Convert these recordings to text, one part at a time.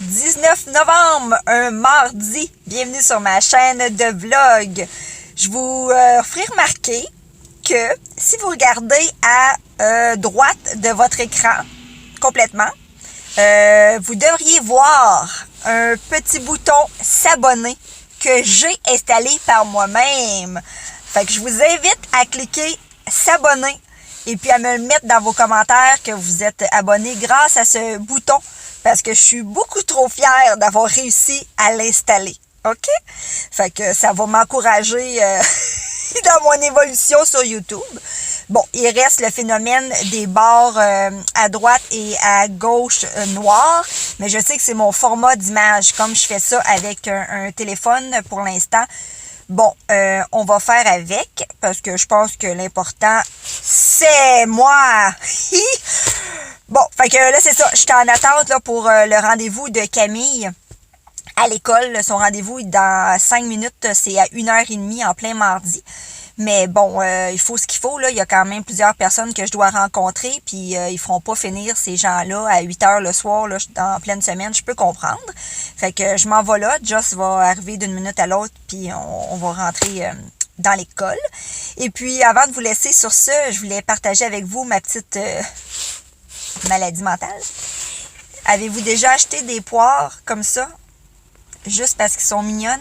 19 novembre, un mardi. Bienvenue sur ma chaîne de vlog. Je vous ferai remarquer que si vous regardez à droite de votre écran, complètement, vous devriez voir un petit bouton s'abonner que j'ai installé par moi-même. Fait que je vous invite à cliquer s'abonner et puis à me le mettre dans vos commentaires que vous êtes abonné grâce à ce bouton parce que je suis beaucoup trop fière d'avoir réussi à l'installer. OK? Fait que ça va m'encourager dans mon évolution sur YouTube. Bon, il reste le phénomène des barres à droite et à gauche noires, mais je sais que c'est mon format d'image. Comme je fais ça avec un téléphone pour l'instant, bon, on va faire avec, parce que je pense que l'important, c'est moi! Bon, fait que là, c'est ça. Je suis en attente là, pour le rendez-vous de Camille à l'école. Son rendez-vous est dans 5 minutes. C'est à 1h30 en plein mardi. Mais bon, il faut ce qu'il faut. Là. Il y a quand même plusieurs personnes que je dois rencontrer. Puis ils feront pas finir ces gens-là à 8h le soir là, en pleine semaine. Je peux comprendre. Fait que je m'en vais là. Joss va arriver d'une minute à l'autre. Puis on va rentrer dans l'école. Et puis avant de vous laisser sur ce, je voulais partager avec vous ma petite maladie mentale. Avez-vous déjà acheté des poires comme ça? Juste parce qu'ils sont mignonnes?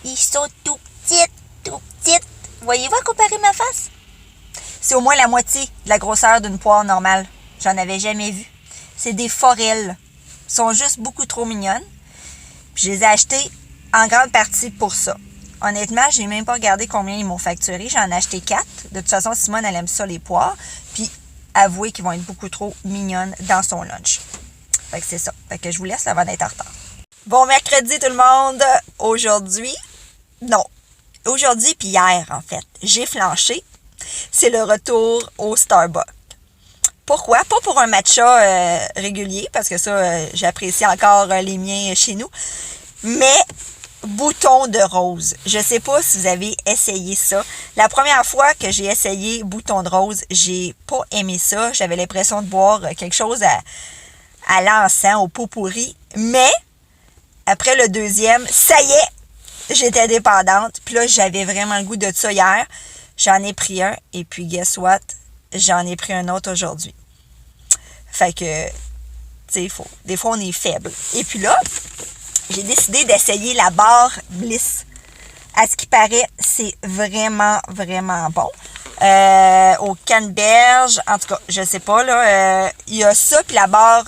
Ils sont tout petites, tout petites. Voyez-vous à comparer ma face? C'est au moins la moitié de la grosseur d'une poire normale. J'en avais jamais vu. C'est des forelles. Ils sont juste beaucoup trop mignonnes. Puis je les ai achetées en grande partie pour ça. Honnêtement, j'ai même pas regardé combien ils m'ont facturé. J'en ai acheté 4. De toute façon, Simone, elle aime ça, les poires. Puis, avouez qu'ils vont être beaucoup trop mignonnes dans son lunch. Fait que c'est ça. Fait que je vous laisse avant d'être en retard. Bon mercredi tout le monde. Aujourd'hui puis hier en fait, j'ai flanché. C'est le retour au Starbucks. Pourquoi? Pas pour un matcha régulier, parce que ça, j'apprécie encore les miens chez nous. Mais bouton de rose. Je sais pas si vous avez essayé ça. La première fois que j'ai essayé bouton de rose, j'ai pas aimé ça. J'avais l'impression de boire quelque chose à l'encens, au pot pourri. Mais après le deuxième, ça y est, j'étais dépendante. Puis là, j'avais vraiment le goût de ça hier. J'en ai pris un. Et puis, guess what? J'en ai pris un autre aujourd'hui. Fait que, tu sais, des fois, on est faible. Et puis là, j'ai décidé d'essayer la barre Bliss. À ce qui paraît, c'est vraiment, vraiment bon. Au canneberge, en tout cas, je sais pas, là. Il y a ça, puis la barre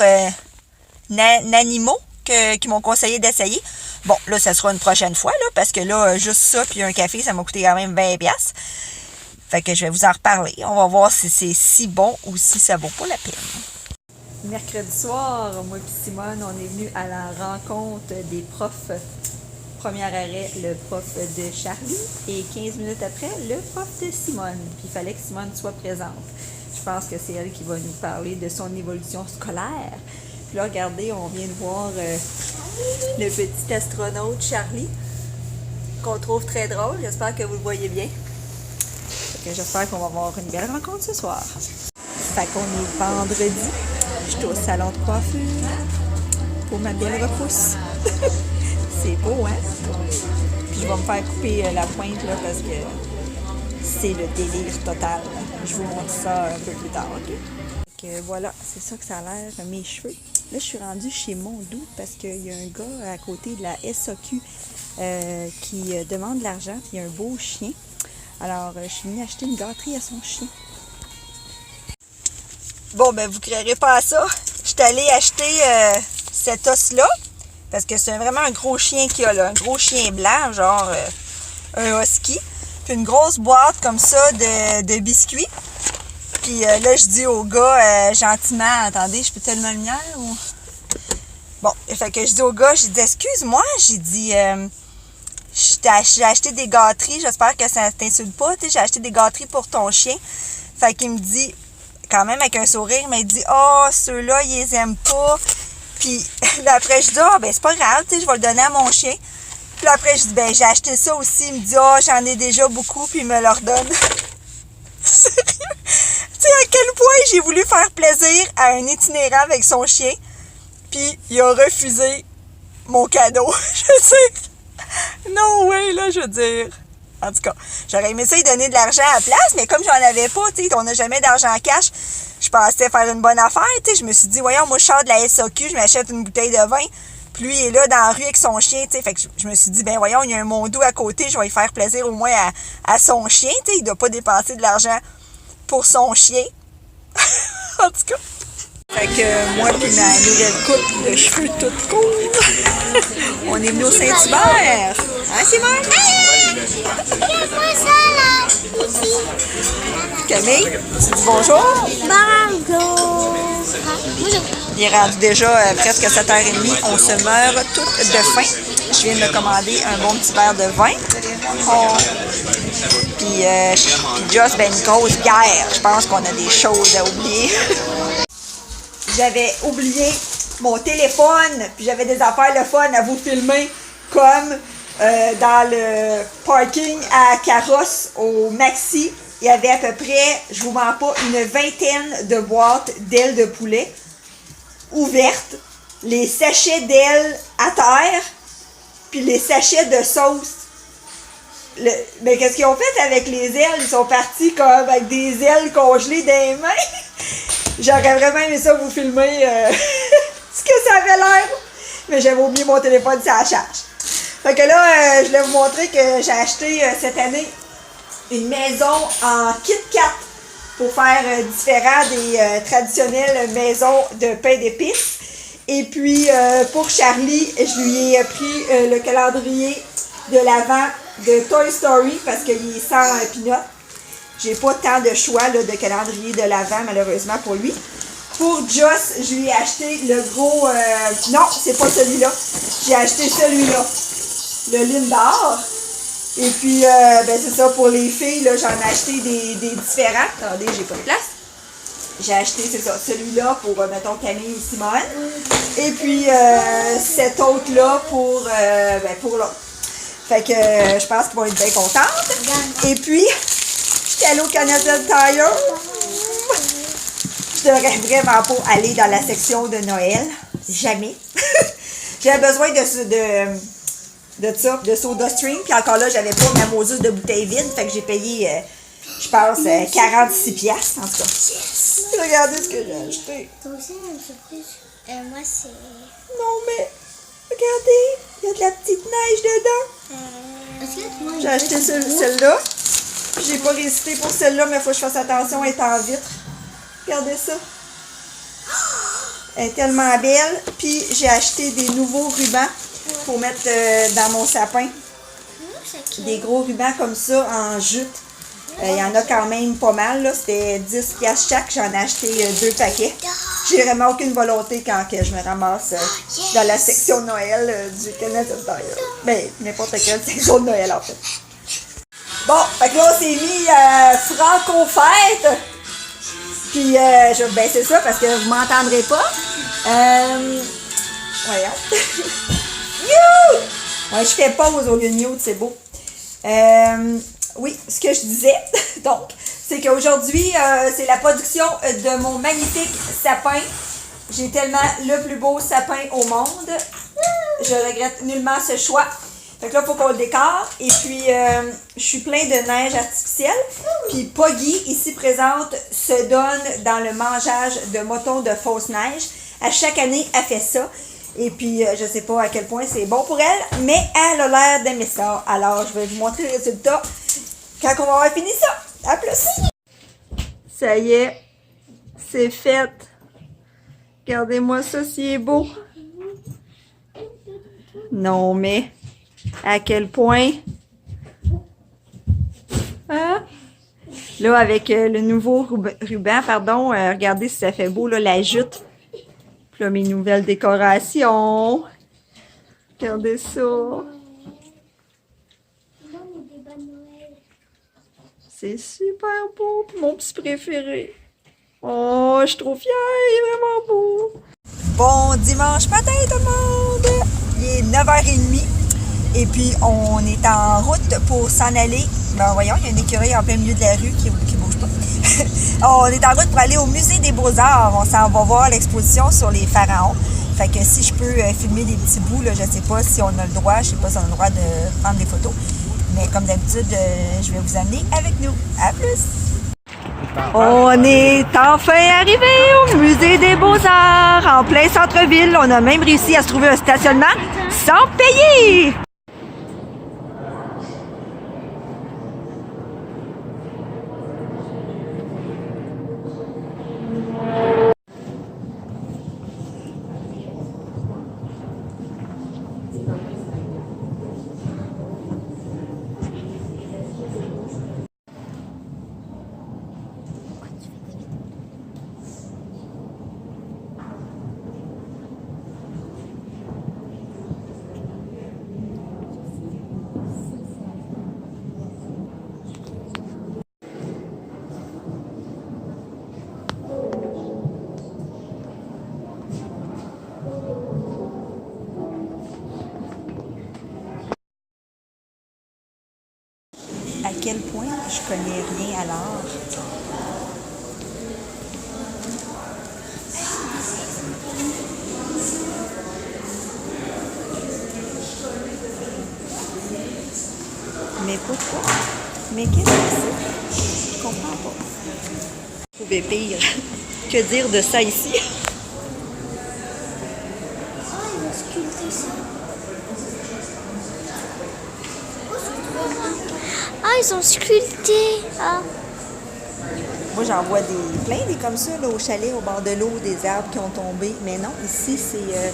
Nanimo qui m'ont conseillé d'essayer. Bon, là, ça sera une prochaine fois, là, parce que là, juste ça, puis un café, ça m'a coûté quand même 20$. Fait que je vais vous en reparler. On va voir si c'est si bon ou si ça vaut pas la peine. Mercredi soir, moi et Simone, on est venus à la rencontre des profs. Premier arrêt, le prof de Charlie et 15 minutes après, le prof de Simone. Puis il fallait que Simone soit présente. Je pense que c'est elle qui va nous parler de son évolution scolaire. Puis là, regardez, on vient de voir le petit astronaute Charlie, qu'on trouve très drôle. J'espère que vous le voyez bien. J'espère qu'on va avoir une belle rencontre ce soir. Fait qu'on est vendredi. Je suis au salon de coiffure pour ma belle repousse. C'est beau, hein? Puis je vais me faire couper la pointe là, parce que c'est le délire total. Je vous montre ça un peu plus tard, OK? Donc, voilà, c'est ça que ça a l'air, mes cheveux. Là, je suis rendue chez Mondou parce qu'il y a un gars à côté de la SAQ qui demande de l'argent. Puis il y a un beau chien. Alors, je suis venue acheter une gâterie à son chien. Bon, ben, vous ne créerez pas à ça. Je suis allée acheter cet os-là. Parce que c'est vraiment un gros chien qu'il y a là. Un gros chien blanc, genre un husky. Puis une grosse boîte comme ça de biscuits. Puis là, je dis au gars, gentiment, attendez, je peux te le lumière ou... Bon, fait que je dis au gars, j'ai dit, excuse-moi, j'ai dit, j'ai acheté des gâteries, j'espère que ça t'insulte pas, tu sais, j'ai acheté des gâteries pour ton chien. Fait qu'il me dit, quand même avec un sourire, mais il dit, oh, ceux-là, ils les aiment pas. Puis là, après, je dis, ah, ben, c'est pas grave, tu sais, je vais le donner à mon chien. Puis là, après, je dis, ben, j'ai acheté ça aussi. Il me dit, oh, j'en ai déjà beaucoup, puis il me le redonne. Sérieux? Tu sais, à quel point j'ai voulu faire plaisir à un itinérant avec son chien. Puis il a refusé mon cadeau. Je veux dire, no way, là, je veux dire. En tout cas, j'aurais aimé ça lui donner de l'argent à la place, mais comme j'en avais pas, tu sais, on n'a jamais d'argent cash, je pensais faire une bonne affaire, tu sais. Je me suis dit, voyons, moi, je sors de la SAQ, je m'achète une bouteille de vin, puis lui, il est là dans la rue avec son chien, tu sais. Fait que je me suis dit, ben voyons, il y a un mondou à côté, je vais lui faire plaisir au moins à son chien, tu sais. Il doit pas dépenser de l'argent pour son chien. En tout cas. Fait que moi puis ma nouvelle coupe de cheveux toute courts, on est venu au Saint-Hubert. Hein, Simon? Camille, tu dis bonjour? Bonjour. Il est rendu déjà presque 7h30. On se meurt toutes de faim. Je viens de me commander un bon petit verre de vin. Puis Joss, ben une grosse bière. Je pense qu'on a des choses à oublier. J'avais oublié mon téléphone, puis j'avais des affaires le fun à vous filmer, comme dans le parking à Carrosse au Maxi. Il y avait à peu près, je vous mens pas, une vingtaine de boîtes d'ailes de poulet ouvertes, les sachets d'ailes à terre, puis les sachets de sauce. Mais qu'est-ce qu'ils ont fait avec les ailes? Ils sont partis comme avec des ailes congelées dans les mains. J'aurais vraiment aimé ça vous filmer ce que ça avait l'air. Mais j'avais oublié mon téléphone sur la charge. Fait que là, je voulais vous montrer que j'ai acheté cette année une maison en Kit Kat pour faire différent des traditionnelles maisons de pain d'épices. Et puis, pour Charlie, je lui ai pris le calendrier de l'Avent de Toy Story parce qu'il est sans peanut. J'ai pas tant de choix là, de calendrier de l'Avent, malheureusement, pour lui. Pour Joss, je lui ai acheté le gros... non, c'est pas celui-là. J'ai acheté celui-là, le Lindor. Et puis, ben c'est ça, pour les filles, là, j'en ai acheté des différents. Attendez, j'ai pas de place. J'ai acheté, c'est ça, celui-là pour, mettons, Camille et Simone. Et puis, cet autre-là pour l'autre. Fait que je pense qu'ils vont être bien contentes. Et puis, j'étais allée au Canadian Tire. Je devrais vraiment pas aller dans la section de Noël. Jamais. J'avais besoin de Soda Stream. Puis encore là, j'avais pas ma moseuse de bouteille vide. Fait que j'ai payé, je pense, 46 piastres. En tout cas. Regardez ce que j'ai acheté. Toi aussi, une surprise. Moi, c'est... Non, mais regardez. Il y a de la petite neige dedans. J'ai acheté celle-là. J'ai pas résisté pour celle-là, mais il faut que je fasse attention, elle est en vitre. Regardez ça. Elle est tellement belle. Puis j'ai acheté des nouveaux rubans pour mettre dans mon sapin. Des gros rubans comme ça en jute. Il y en a quand même pas mal. C'était 10 piastres chaque. J'en ai acheté 2 paquets. J'ai vraiment aucune volonté quand que je me ramasse dans la section de Noël du Canadian Tire. Ben, n'importe quelle section de Noël en fait. Bon, fait que là, on s'est mis franco-fête. Puis, ben c'est ça, parce que vous m'entendrez pas. Voyons. Mute! Ouais, je fais pause au lieu de mute, c'est beau. Oui, ce que je disais, donc, c'est qu'aujourd'hui, c'est la production de mon magnifique sapin. J'ai tellement le plus beau sapin au monde. Je regrette nullement ce choix. Fait que là, il faut qu'on le décore. Et puis, je suis plein de neige artificielle. Puis, Poggy, ici présente, se donne dans le mangeage de motons de fausse neige. À chaque année, elle fait ça. Et puis, je sais pas à quel point c'est bon pour elle, mais elle a l'air d'aimer ça. Alors, je vais vous montrer le résultat quand on va avoir fini ça. À plus! Ça y est, c'est fait. Regardez-moi ça, si est beau. Non, mais... à quel point, hein? Là, avec le nouveau ruban, pardon, regardez si ça fait beau, là, la jute. Puis là, mes nouvelles décorations. Regardez ça. C'est super beau. Puis mon petit préféré. Oh, je suis trop fière, il est vraiment beau. Bon dimanche matin, tout le monde! Il est 9h30. Et puis, on est en route pour s'en aller. Ben, voyons, il y a une écureuil en plein milieu de la rue qui bouge pas. On est en route pour aller au Musée des Beaux-Arts. On s'en va voir l'exposition sur les pharaons. Fait que si je peux filmer des petits bouts, là, je sais pas si on a le droit, je sais pas si on a le droit de prendre des photos. Mais comme d'habitude, je vais vous amener avec nous. À plus! On est enfin arrivé au Musée des Beaux-Arts, en plein centre-ville. On a même réussi à se trouver un stationnement sans payer! À quel point je connais rien à l'art. Mais pourquoi? Mais qu'est-ce que c'est? Je comprends pas. Je trouvais pire. Que dire de ça ici? Oh, ils ont sculpté ça. Ah, ils ont sculpté. Ah. Moi, j'en vois plein des comme ça, là, au chalet, au bord de l'eau, des arbres qui ont tombé. Mais non, ici, c'est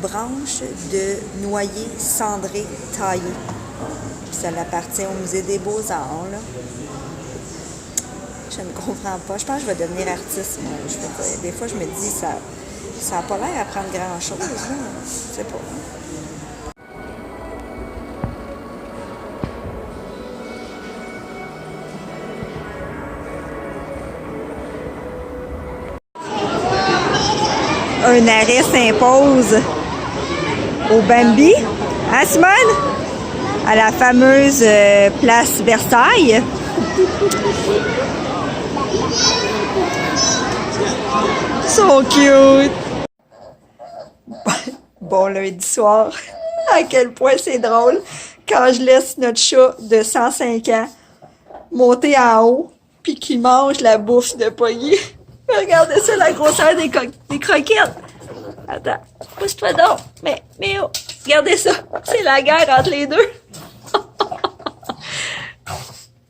branches de noyer cendré taillées. Puis ça appartient au Musée des Beaux-Arts, là. Je ne comprends pas. Je pense que je vais devenir artiste, moi. Je peux pas. Des fois, je me dis, ça n'a pas l'air à prendre grand-chose, là. Je sais pas. Un arrêt s'impose au Bambi, hein Simone? À la fameuse place Versailles. So cute! Bon lundi soir, à quel point c'est drôle quand je laisse notre chat de 105 ans monter en haut puis qu'il mange la bouffe de Poggy. Regardez ça, la grosseur des croquettes. Attends, pousse-toi donc. Mais oh, regardez ça. C'est la guerre entre les deux.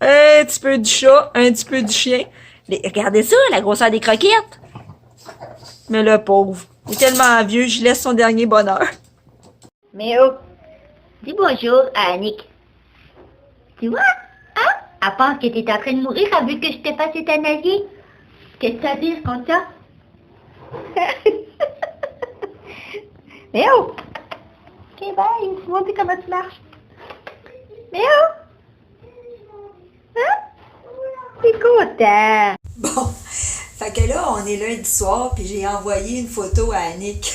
Un petit peu du chat, un petit peu du chien. Mais regardez ça, la grosseur des croquettes. Mais le pauvre, il est tellement vieux, je laisse son dernier bonheur. Mais oh, dis bonjour à Annick. Tu vois, hein? À part que t'es en train de mourir, vu que je t'ai pas euthanasié. Qu'est-ce que ça veut dire comme ça? Mais oh! Ok, bye, je vais te montrer comment tu marches. Mais oh! Hein? T'es content? Bon, fait que là, on est lundi soir, puis j'ai envoyé une photo à Annick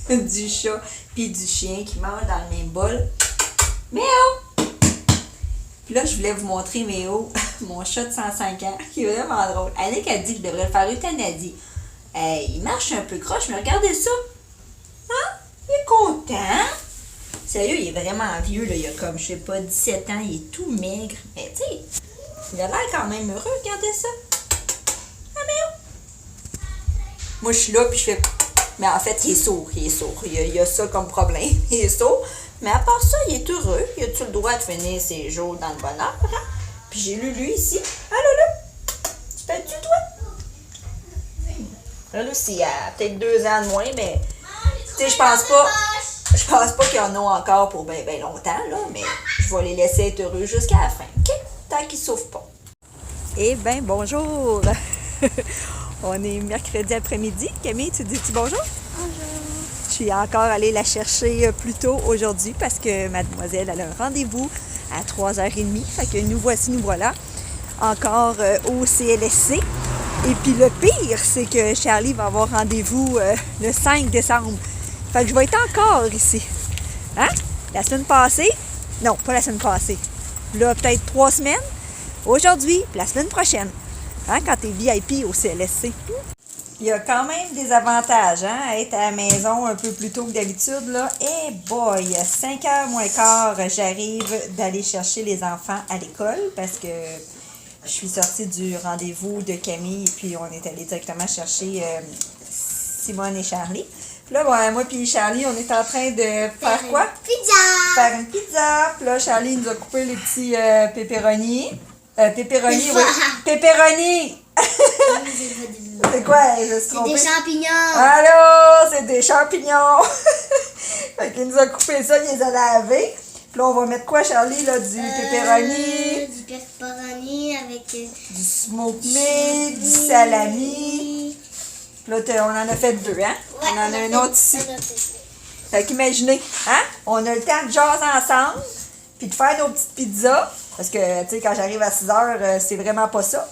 du chat puis du chien qui mangent dans le même bol. Méo! Puis là, je voulais vous montrer Méo, mon chat de 105 ans, qui est vraiment drôle. Annick a dit que je devrais le faire euthanasier. Il marche un peu croche, mais regardez ça. Hein? Il est content. Sérieux, il est vraiment vieux, là. Il a comme, je sais pas, 17 ans. Il est tout maigre. Mais tu sais, il a l'air quand même heureux. Regardez ça. Ah, Méo! Moi, je suis là, puis je fais... Mais en fait, il est sourd. Il a ça comme problème. Il est sourd. Mais à part ça, il est heureux. Il a-tu le droit de finir ses jours dans le bonheur? Hein? Puis j'ai lu lui ici. Allô, là? Tu fais-tu, toi? Là, c'est peut-être 2 ans de moins, mais... Tu sais, je pense pas qu'il y en a encore pour ben longtemps, là. Mais je vais les laisser être heureux jusqu'à la fin, OK? Tant qu'ils ne souffrent pas. Eh bien, bonjour! On est mercredi après-midi. Camille, tu dis-tu bonjour? Bonjour. Je suis encore allée la chercher plus tôt aujourd'hui parce que mademoiselle elle a un rendez-vous à 3h30. Fait que nous voilà encore au CLSC. Et puis le pire, c'est que Charlie va avoir rendez-vous le 5 décembre. Fait que je vais être encore ici. Hein? La semaine passée? Non, pas la semaine passée. Là, peut-être 3 semaines. Aujourd'hui, puis la semaine prochaine. Hein? Quand t'es VIP au CLSC. il y a quand même des avantages, hein, à être à la maison un peu plus tôt que d'habitude, là. Eh boy, 5h moins quart, j'arrive d'aller chercher les enfants à l'école parce que je suis sortie du rendez-vous de Camille et puis on est allé directement chercher Simone et Charlie. Puis là, bon, moi puis Charlie, on est en train de faire quoi? Pizza! Faire une pizza. Puis là, Charlie nous a coupé les petits pepperoni. Pepperoni, oui. Pepperoni! C'est quoi? Je me suis C'est trompée. des champignons! Allô, c'est des champignons! Fait qu'il nous a coupé ça, il les a lavés. Puis là, on va mettre quoi, Charlie, là? Du pepperoni, Du pepperoni avec du smoked meat, du salami. Puis là, on en a fait 2, hein? On en a un autre ici. Fait qu'imaginez, hein? On a le temps de jaser ensemble, puis de faire nos petites pizzas. Parce que, tu sais, quand j'arrive à 6h, c'est vraiment pas ça.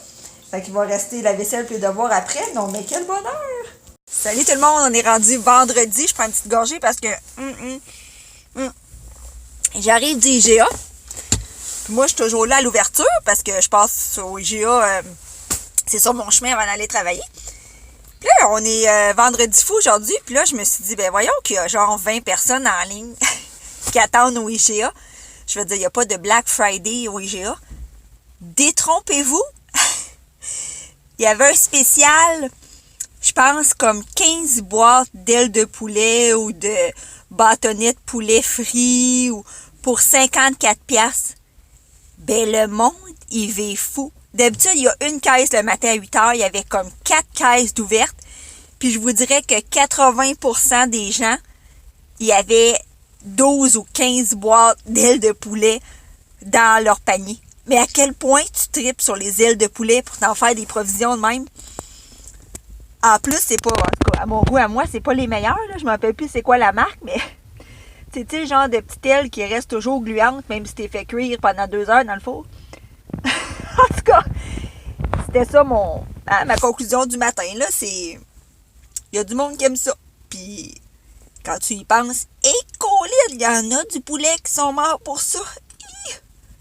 Fait qu'il va rester la vaisselle puis les devoirs après. Non, mais quel bonheur! Salut tout le monde, on est rendu vendredi. Je prends une petite gorgée parce que... J'arrive du IGA. Puis moi, je suis toujours là à l'ouverture parce que je passe au IGA. C'est sur mon chemin avant d'aller travailler. Puis là, on est vendredi fou aujourd'hui. Puis là, je me suis dit, ben voyons qu'il y a genre 20 personnes en ligne qui attendent au IGA. Je veux dire, il n'y a pas de Black Friday au IGA. Détrompez-vous. Il y avait un spécial, je pense, comme 15 boîtes d'ailes de poulet ou de bâtonnets de poulet frits ou pour 54 piastres. Ben, le monde, il va fou. D'habitude, il y a une caisse le matin à 8h. Il y avait comme 4 caisses d'ouvertes. Puis je vous dirais que 80% des gens, il y avait 12 ou 15 boîtes d'ailes de poulet dans leur panier. Mais à quel point tu tripes sur les ailes de poulet pour t'en faire des provisions de même? En plus, c'est pas, en tout cas, à mon goût, à moi, c'est pas les meilleurs, là. Je me rappelle plus c'est quoi la marque, mais c'est le genre de petites ailes qui restent toujours gluantes, même si t'es fait cuire pendant 2 heures dans le four. En tout cas, c'était ça ma conclusion du matin, là, c'est... Il y a du monde qui aime ça. Puis, quand tu y penses, il y en a du poulet qui sont morts pour ça.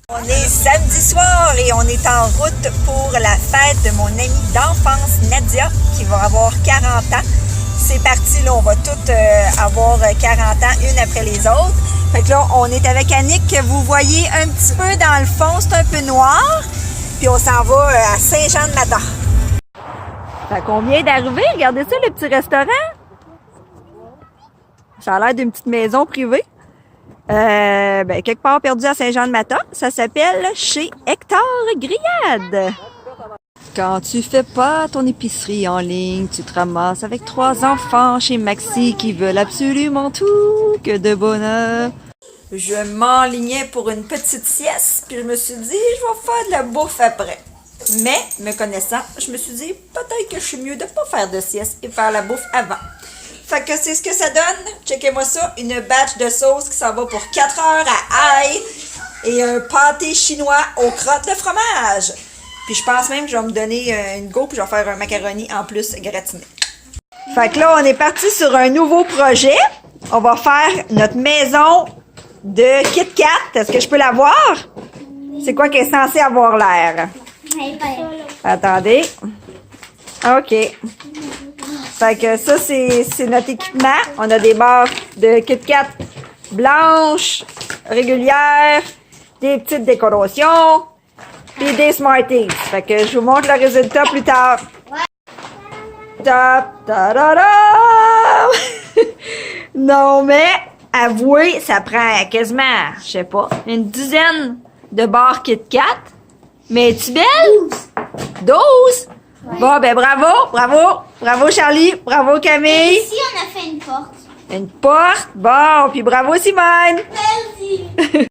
On est samedi soir et on est en route pour la fête de mon amie d'enfance Nadia qui va avoir 40 ans. C'est parti, là, on va toutes avoir 40 ans, une après les autres. Fait que là, on est avec Annick que vous voyez un petit peu dans le fond, c'est un peu noir. Puis on s'en va à Saint-Jean-de-Mata. Fait qu'on vient d'arriver, regardez ça, le petit restaurant. Ça a l'air d'une petite maison privée. Quelque part perdu à Saint-Jean-de-Mata. Ça s'appelle chez Hector Grillade. Quand tu fais pas ton épicerie en ligne, tu te ramasses avec 3 enfants chez Maxi qui veulent absolument tout, que de bonheur. Je m'enlignais pour une petite sieste, puis je me suis dit, je vais faire de la bouffe après. Mais, me connaissant, je me suis dit, peut-être que je suis mieux de pas faire de sieste et faire la bouffe avant. Fait que c'est ce que ça donne. Checkez-moi ça. Une batch de sauce qui s'en va pour 4 heures à ail et un pâté chinois aux crottes de fromage. Puis je pense même que je vais me donner une go puis je vais faire un macaroni en plus gratiné. Fait que là, on est parti sur un nouveau projet. On va faire notre maison de Kit Kat. Est-ce que je peux la voir? C'est quoi qui est censé avoir l'air? Attendez. OK. Fait que ça, c'est notre équipement. On a des barres de Kit Kat blanches, régulières, des petites décorations, puis des Smarties. Fait que je vous montre le résultat plus tard. Non, mais avouez, ça prend quasiment, je sais pas, une dizaine de barres Kit Kat. Mais es-tu belle? 12? Ouais. Bon, ben bravo Charlie, bravo Camille. Et ici, on a fait une porte. Une porte, bon, puis bravo Simone. Merci.